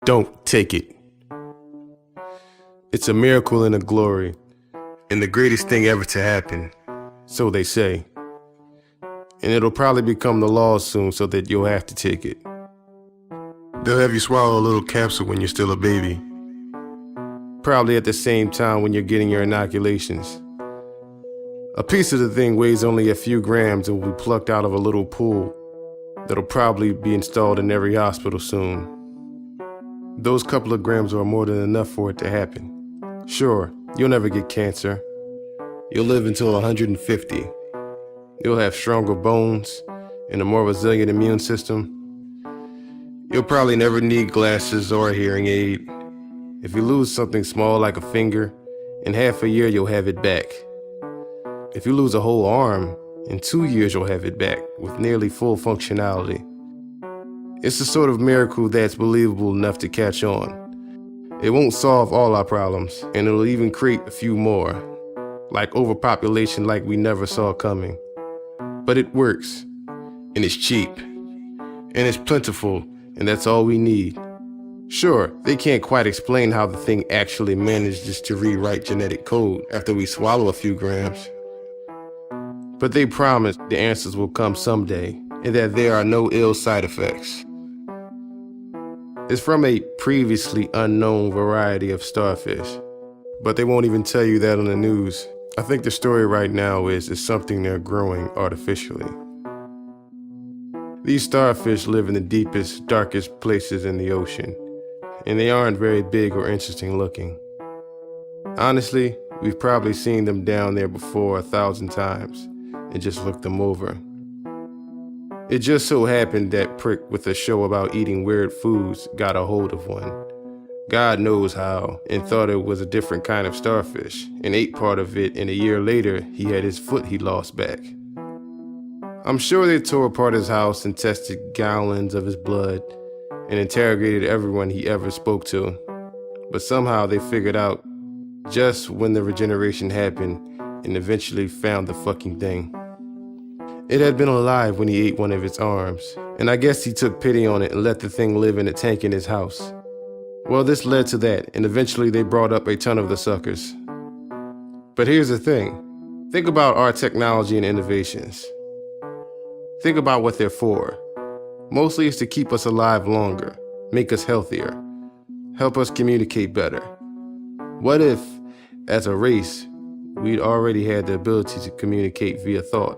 Don't take it. It's a miracle and a glory, and the greatest thing ever to happen, so they say. And it'll probably become the law soon so that you'll have to take it. They'll have you swallow a little capsule when you're still a baby. Probably at the same time when you're getting your inoculations. A piece of the thing weighs only a few grams and will be plucked out of a little pool that'll probably be installed in every hospital soon. Those couple of grams are more than enough for it to happen. Sure, you'll never get cancer. You'll live until 150. You'll have stronger bones and a more resilient immune system. You'll probably never need glasses or a hearing aid. If you lose something small like a finger, in half a year you'll have it back. If you lose a whole arm, in 2 years you'll have it back with nearly full functionality. It's the sort of miracle that's believable enough to catch on. It won't solve all our problems, and it'll even create a few more, like overpopulation like we never saw coming. But it works, and it's cheap, and it's plentiful, and that's all we need. Sure, they can't quite explain how the thing actually manages to rewrite genetic code after we swallow a few grams. But they promise the answers will come someday, and that there are no ill side effects. It's from a previously unknown variety of starfish, but they won't even tell you that on the news. I think the story right now is it's something they're growing artificially. These starfish live in the deepest, darkest places in the ocean, and they aren't very big or interesting looking. Honestly, we've probably seen them down there before 1,000 times and just looked them over. It just so happened that prick with a show about eating weird foods got a hold of one. God knows how, and thought it was a different kind of starfish, and ate part of it, and a year later, he had his foot he lost back. I'm sure they tore apart his house and tested gallons of his blood, and interrogated everyone he ever spoke to. But somehow they figured out just when the regeneration happened, and eventually found the fucking thing. It had been alive when he ate one of its arms, and I guess he took pity on it and let the thing live in a tank in his house. Well, this led to that, and eventually they brought up a ton of the suckers. But here's the thing. Think about our technology and innovations. Think about what they're for. Mostly it's to keep us alive longer, make us healthier, help us communicate better. What if, as a race, we'd already had the ability to communicate via thought?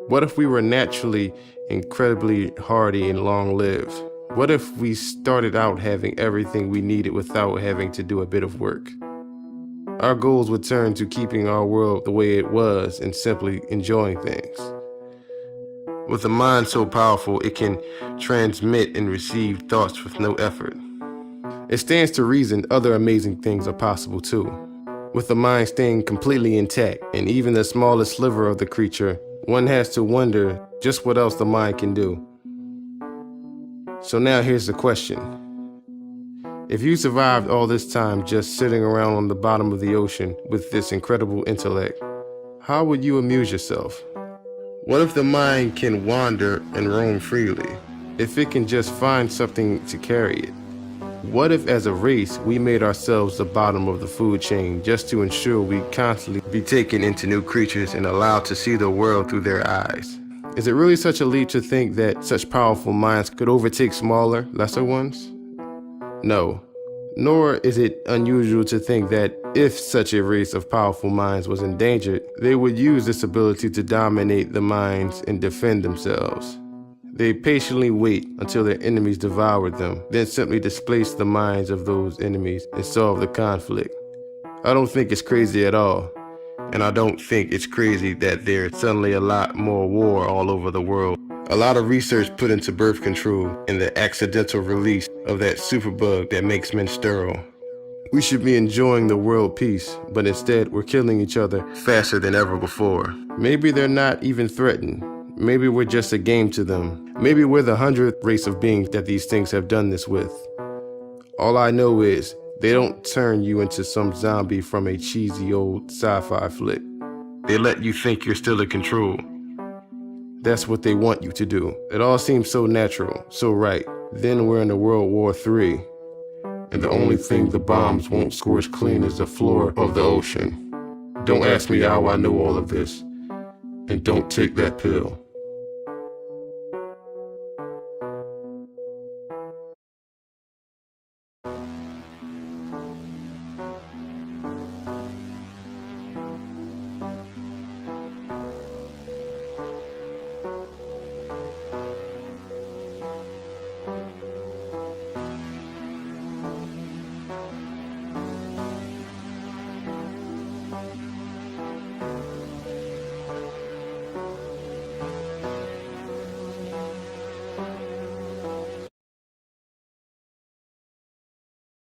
What if we were naturally incredibly hardy and long-lived? What if we started out having everything we needed without having to do a bit of work? Our goals would turn to keeping our world the way it was and simply enjoying things. With a mind so powerful, it can transmit and receive thoughts with no effort. It stands to reason other amazing things are possible too. With the mind staying completely intact, and even the smallest sliver of the creature, one has to wonder just what else the mind can do. So now here's the question. If you survived all this time just sitting around on the bottom of the ocean with this incredible intellect, how would you amuse yourself? What if the mind can wander and roam freely? If it can just find something to carry it? What if as a race we made ourselves the bottom of the food chain just to ensure we constantly be taken into new creatures and allowed to see the world through their eyes? Is it really such a leap to think that such powerful minds could overtake smaller, lesser ones? No. Nor is it unusual to think that if such a race of powerful minds was endangered, they would use this ability to dominate the minds and defend themselves. They patiently wait until their enemies devoured them, then simply displace the minds of those enemies and solve the conflict. I don't think it's crazy at all. And I don't think it's crazy that there's suddenly a lot more war all over the world. A lot of research put into birth control and the accidental release of that superbug that makes men sterile. We should be enjoying the world peace, but instead we're killing each other faster than ever before. Maybe they're not even threatened. Maybe we're just a game to them. Maybe we're the 100th race of beings that these things have done this with. All I know is they don't turn you into some zombie from a cheesy old sci-fi flick. They let you think you're still in control. That's what they want you to do. It all seems so natural, so right. Then we're in World War III, And the only thing the bombs won't scorch clean is the floor of the ocean. Don't ask me how I know all of this. And don't take that pill.